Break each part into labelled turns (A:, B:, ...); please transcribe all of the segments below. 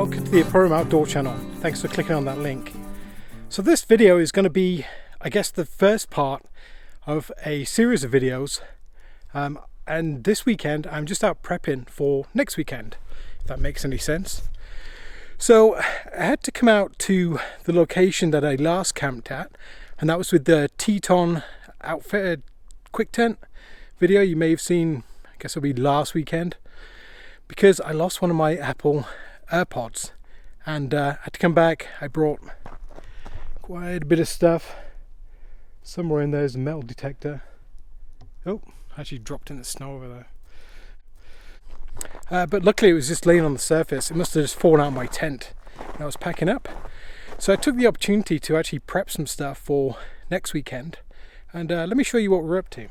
A: welcome to the Emporium Outdoor channel. Thanks for clicking on that link. So this video is going to be, I guess, the first part of a series of videos. And this weekend I'm just out prepping for next weekend, if that makes any sense. So I had to come out to the location that I last camped at, and that was with the Teton Outfitted Quick Tent video you may have seen. I guess it'll be last weekend, because I lost one of my Apple AirPods and I had to come back. I brought quite a bit of stuff. Somewhere in there is a metal detector. Oh, actually dropped in the snow over there. But luckily it was just laying on the surface. It must have just fallen out of my tent when I was packing up. So I took the opportunity to actually prep some stuff for next weekend. And let me show you what we're up to.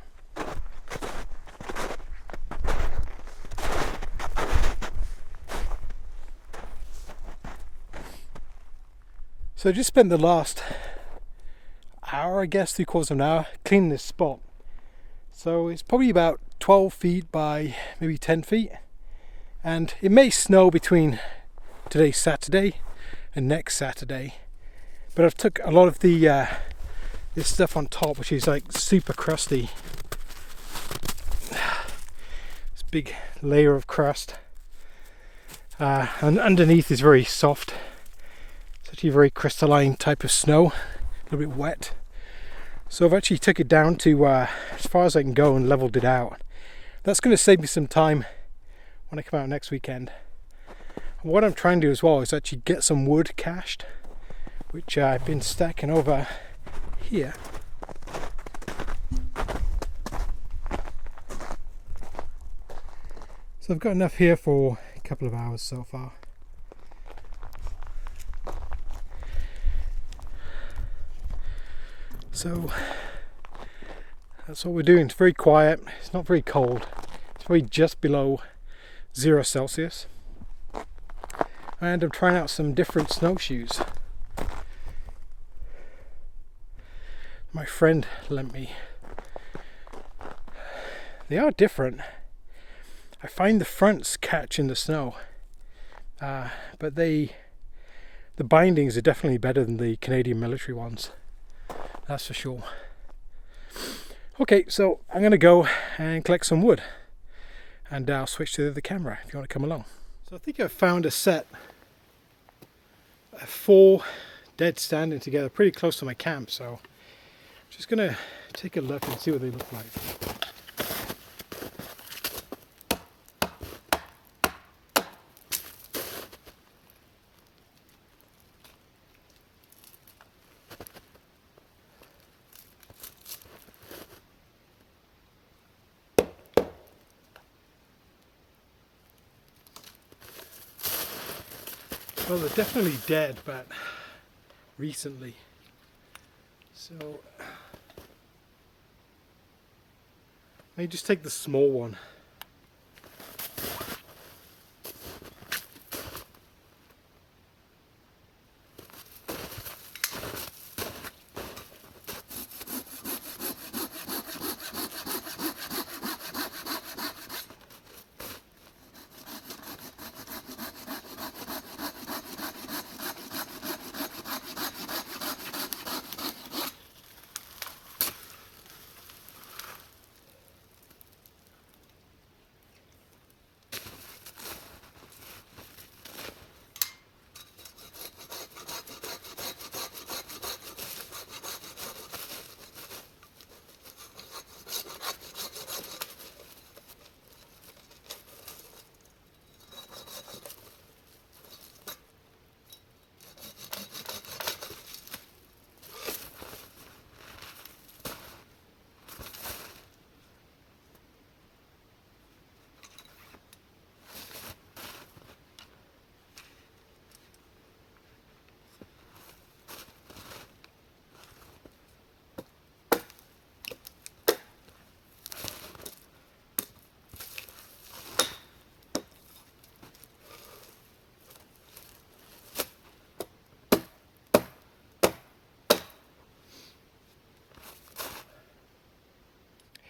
A: So I just spent the last hour, I guess, 3/4 of an hour, cleaning this spot. So it's probably about 12 feet by maybe 10 feet. And it may snow between today's Saturday and next Saturday. But I've took a lot of the this stuff on top, which is like super crusty. This big layer of crust. And underneath is very soft. It's actually a very crystalline type of snow, a little bit wet. So I've actually took it down to as far as I can go and leveled it out. That's going to save me some time when I come out next weekend. And what I'm trying to do as well is actually get some wood cached, which I've been stacking over here. So I've got enough here for a couple of hours so far. So that's what we're doing. It's very quiet. It's not very cold. It's probably just below 0 Celsius. And I'm trying out some different snowshoes. My friend lent me. They are different. I find the fronts catch in the snow, but the bindings are definitely better than the Canadian military ones. That's for sure. Okay, so I'm going to go and collect some wood, and I'll switch to the camera if you want to come along. So I think I've found a set of 4 dead standing together pretty close to my camp, so I'm just going to take a look and see what they look like. Well, they're definitely dead, but recently. So let me just take the small one.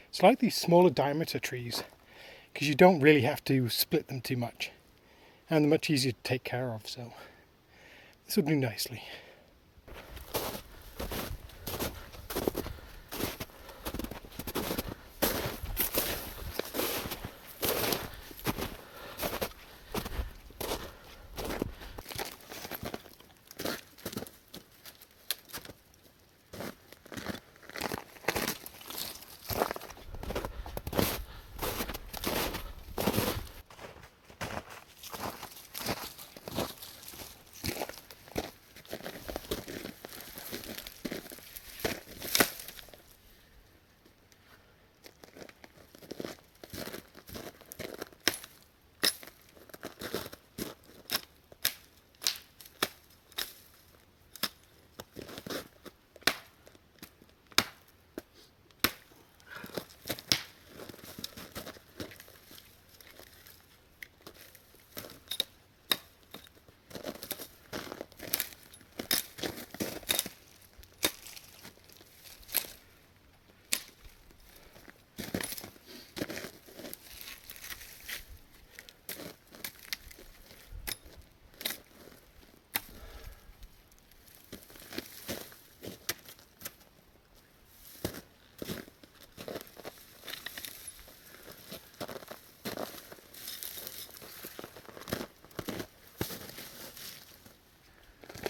A: It's like these smaller diameter trees, because you don't really have to split them too much. and they're much easier to take care of, so this will do nicely.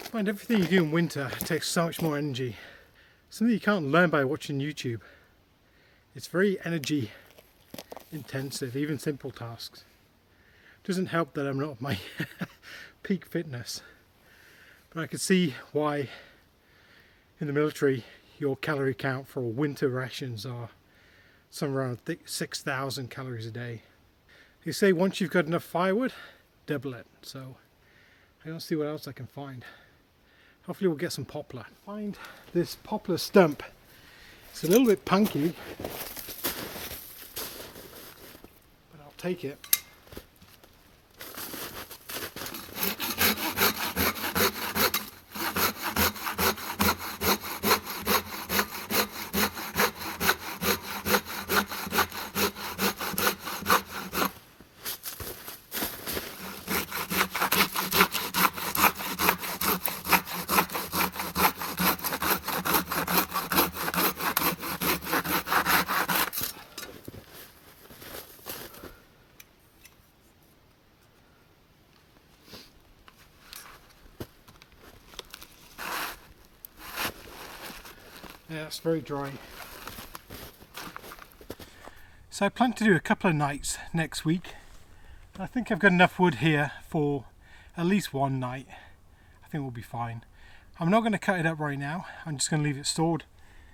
A: I find everything you do in winter takes so much more energy. Something you can't learn by watching YouTube. It's very energy intensive, even simple tasks. Doesn't help that I'm not at my peak fitness. But I can see why in the military your calorie count for winter rations are somewhere around 6,000 calories a day. They say once you've got enough firewood, double it. So I don't see what else I can find. Hopefully we'll get some poplar. Find this poplar stump. It's a little bit punky, but I'll take it. Yeah, it's very dry. So I plan to do a couple of nights next week. I think I've got enough wood here for at least one night. I think we'll be fine. I'm not going to cut it up right now. I'm just going to leave it stored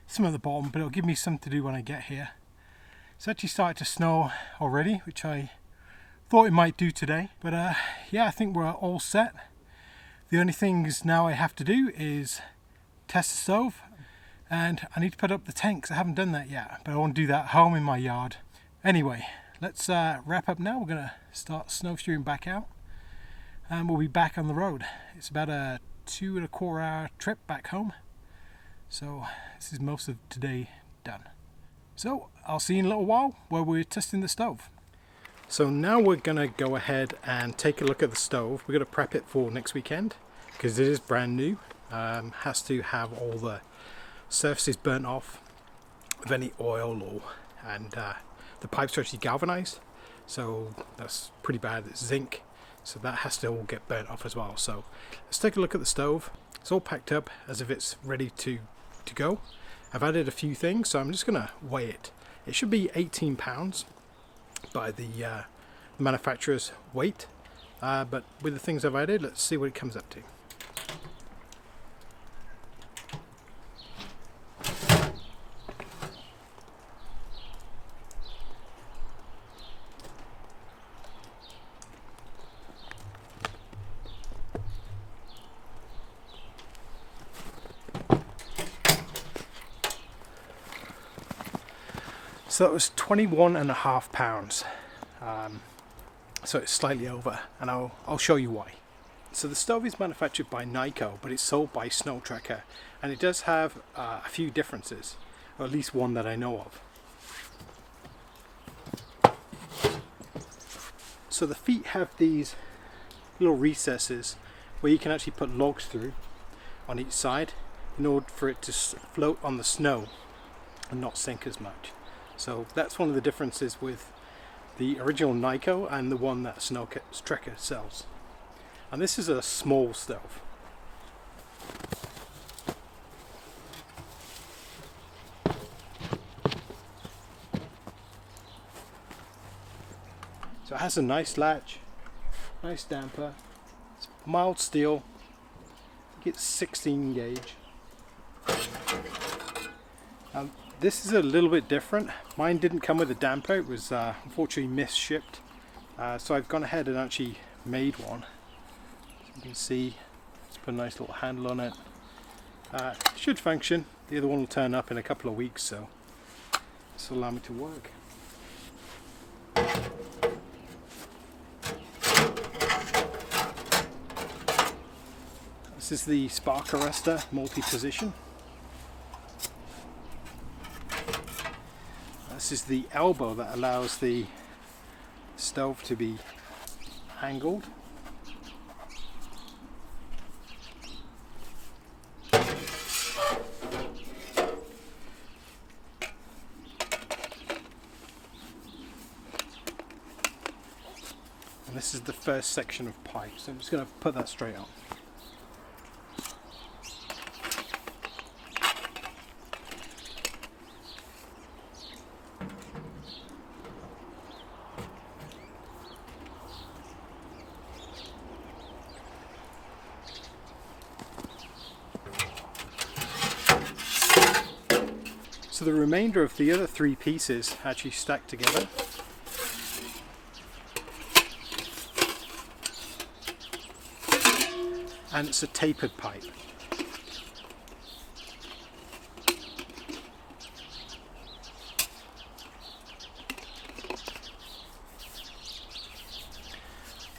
A: some at the bottom, but it'll give me something to do when I get here. It's actually started to snow already, which I thought it might do today. But yeah, I think we're all set. The only things now I have to do is test the stove. And I need to put up the tent because I haven't done that yet, but I want to do that at home in my yard. Anyway, let's wrap up now. We're going to start snowshoeing back out and we'll be back on the road. It's about a 2.25 hour trip back home. So this is most of today done. So I'll see you in a little while where we're testing the stove. So now we're going to go ahead and take a look at the stove. We're going to prep it for next weekend because it is brand new. Has to have all the surfaces burnt off of any oil and the pipes are actually galvanized, so that's pretty bad. It's zinc, so that has to all get burnt off as well. So let's take a look at the stove. It's all packed up as if it's ready to go. I've added a few things, so I'm just gonna weigh it. It should be 18 pounds by the manufacturer's weight, but with the things I've added, let's see what it comes up to. So that was 21.5 pounds. So it's slightly over, and I'll show you why. So the stove is manufactured by kni-co, but it's sold by Snowtrekker, and it does have a few differences, or at least one that I know of. So the feet have these little recesses where you can actually put logs through on each side in order for it to float on the snow and not sink as much. So that's one of the differences with the original kni-co and the one that Snowtrekker sells. And this is a small stove. So it has a nice latch, nice damper, it's mild steel, I think it's 16 gauge. This is a little bit different. Mine didn't come with a damper, it was unfortunately mis-shipped. So I've gone ahead and actually made one. So you can see, let's put a nice little handle on it. Should function. The other one will turn up in a couple of weeks, so this will allow me to work. This is the spark arrestor multi-position. This is the elbow that allows the stove to be angled. And this is the first section of pipe, so I'm just going to put that straight on. So the remainder of the other three pieces actually stack together. And it's a tapered pipe.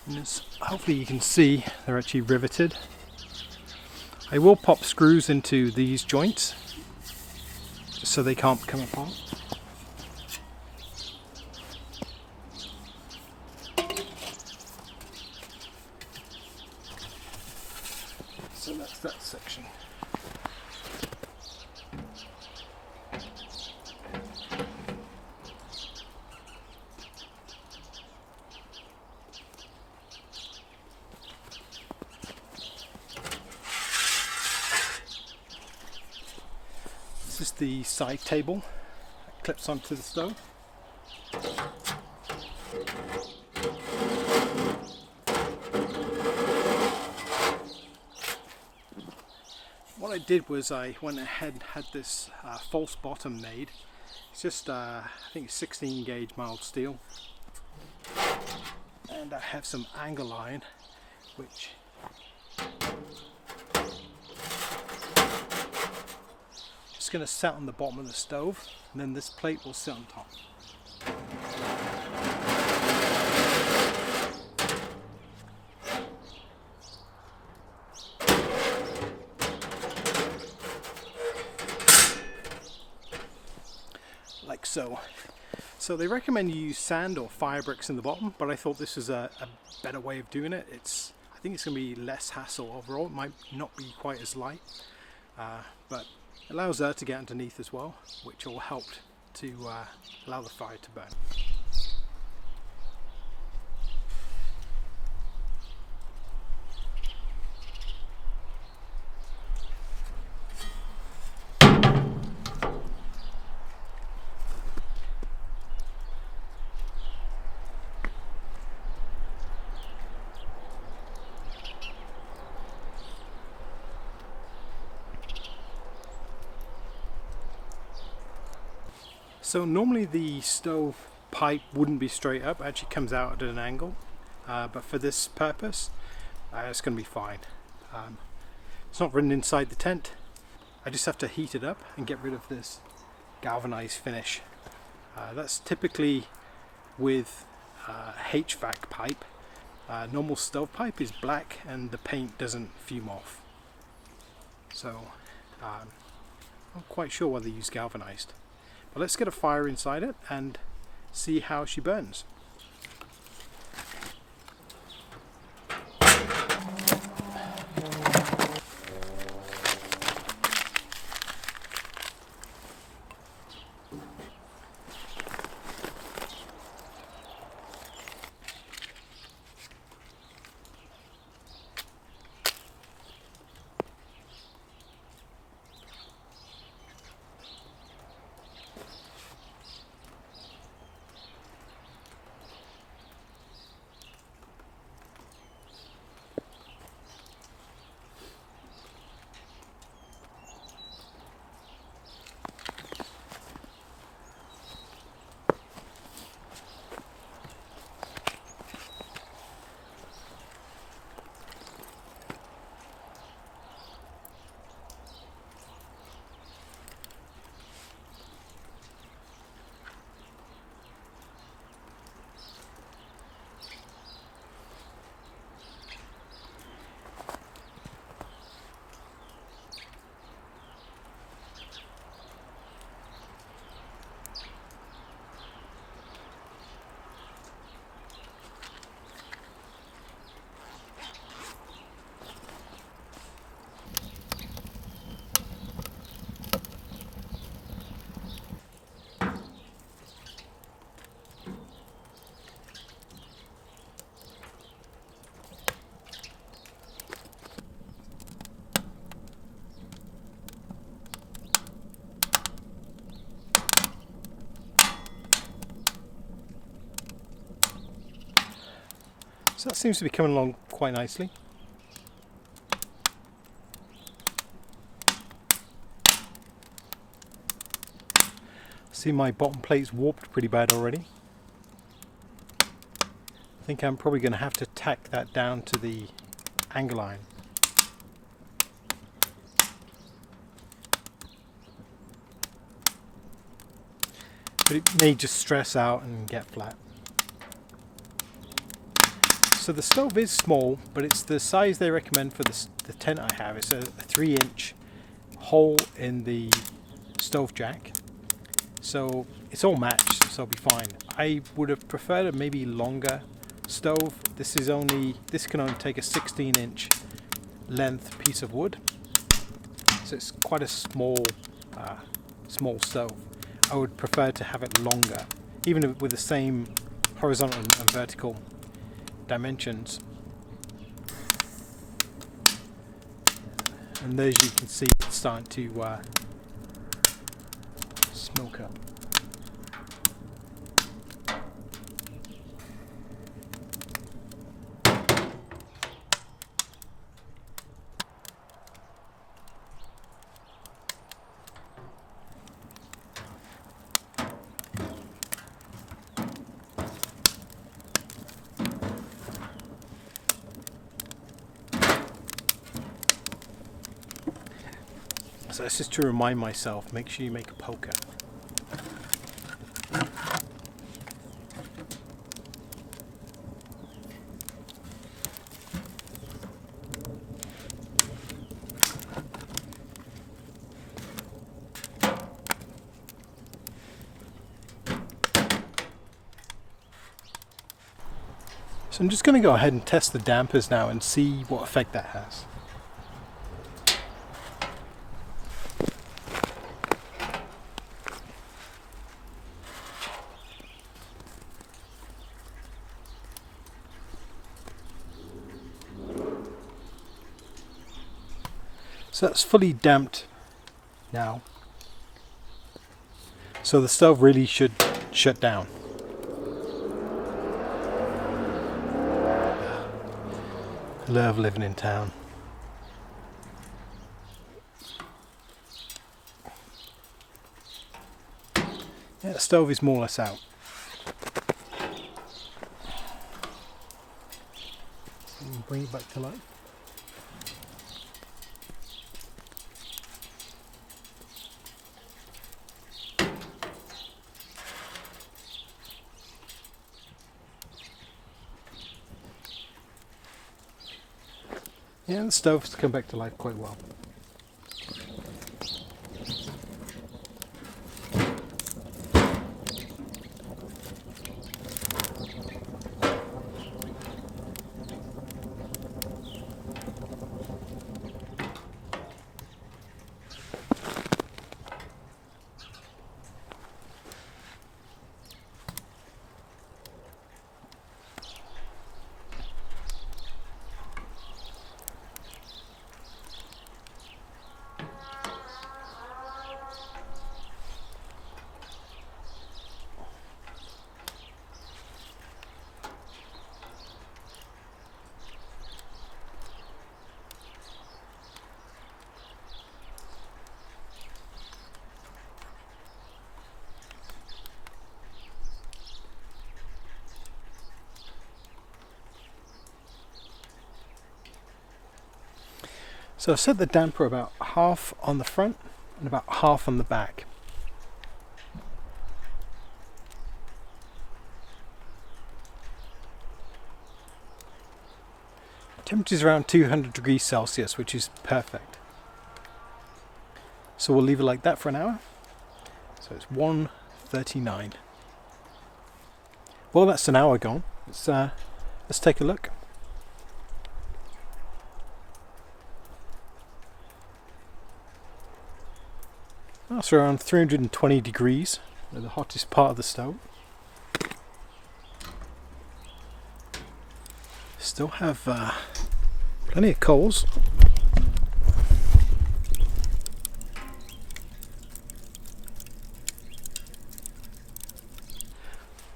A: And hopefully you can see they're actually riveted. I will pop screws into these joints just so they can't come apart. So that's that section. This is the side table that clips onto the stove. What I did was I went ahead and had this false bottom made. It's just I think 16 gauge mild steel, and I have some angle iron which is going to sit on the bottom of the stove, and then this plate will sit on top. Like so. So they recommend you use sand or fire bricks in the bottom, but I thought this was a better way of doing it. I think it's going to be less hassle overall. It might not be quite as light, but it allows air to get underneath as well, which will help to allow the fire to burn. So normally the stove pipe wouldn't be straight up, it actually comes out at an angle, but for this purpose it's going to be fine. It's not running inside the tent. I just have to heat it up and get rid of this galvanized finish. That's typically with HVAC pipe. Normal stove pipe is black and the paint doesn't fume off. So I'm not quite sure whether they use galvanized. But let's get a fire inside it and see how she burns. So that seems to be coming along quite nicely. See, my bottom plate's warped pretty bad already. I think I'm probably going to have to tack that down to the angle iron. But it may just stress out and get flat. So the stove is small, but it's the size they recommend for the tent I have. It's a 3-inch hole in the stove jack. So it's all matched, so I'll be fine. I would have preferred a maybe longer stove. This can only take a 16-inch length piece of wood. So it's quite a small stove. I would prefer to have it longer, even with the same horizontal and vertical dimensions. And as you can see, it's starting to smoke up. So that's just to remind myself, make sure you make a poker. So I'm just going to go ahead and test the dampers now and see what effect that has. So that's fully damped now. So the stove really should shut down. I love living in town. Yeah, the stove is more or less out. Bring it back to life. Yeah, the stove's come back to life quite well. So I've set the damper about half on the front and about half on the back. Temperature is around 200 degrees Celsius, which is perfect. So we'll leave it like that for an hour. So it's 1:39. Well, that's an hour gone. Let's take a look. That's around 320 degrees at the hottest part of the stove. Still have plenty of coals.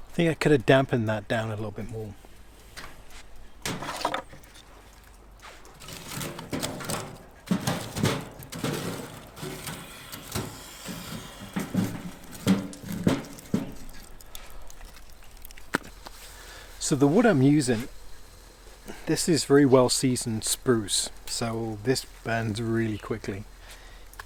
A: I think I could have dampened that down a little bit more. So the wood I'm using, this is very well seasoned spruce, so this burns really quickly.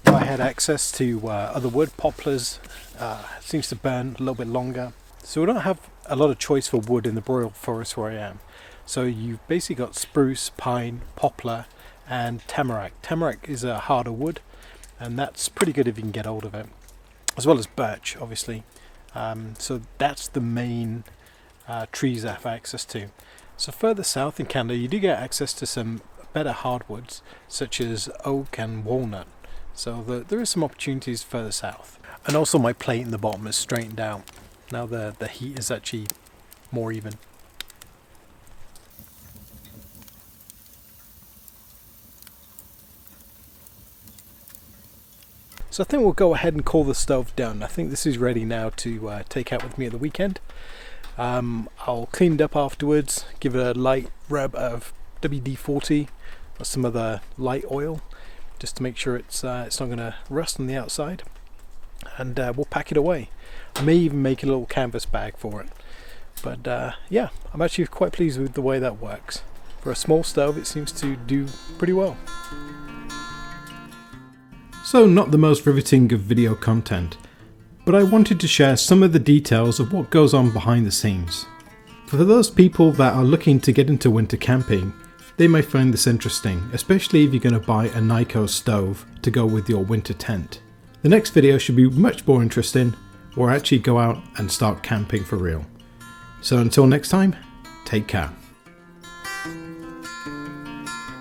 A: If I had access to other wood, poplars, it seems to burn a little bit longer. So we don't have a lot of choice for wood in the boreal forest where I am. So you've basically got spruce, pine, poplar and tamarack. Tamarack is a harder wood, and that's pretty good if you can get hold of it, as well as birch obviously. So that's the main trees I have access to. So further south in Canada you do get access to some better hardwoods such as oak and walnut. So there is some opportunities further south. And also my plate in the bottom is straightened out. Now the heat is actually more even. So I think we'll go ahead and call the stove done. I think this is ready now to take out with me at the weekend. I'll clean it up afterwards, give it a light rub of WD-40 or some other light oil, just to make sure it's not going to rust on the outside. And we'll pack it away. I may even make a little canvas bag for it. But yeah, I'm actually quite pleased with the way that works. For a small stove it seems to do pretty well. So not the most riveting of video content, but I wanted to share some of the details of what goes on behind the scenes. For those people that are looking to get into winter camping, they may find this interesting, especially if you're going to buy a kni-co stove to go with your winter tent. The next video should be much more interesting, or actually go out and start camping for real. So until next time, take care.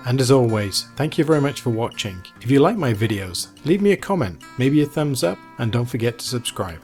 A: And as always, thank you very much for watching. If you like my videos, leave me a comment, maybe a thumbs up, and don't forget to subscribe.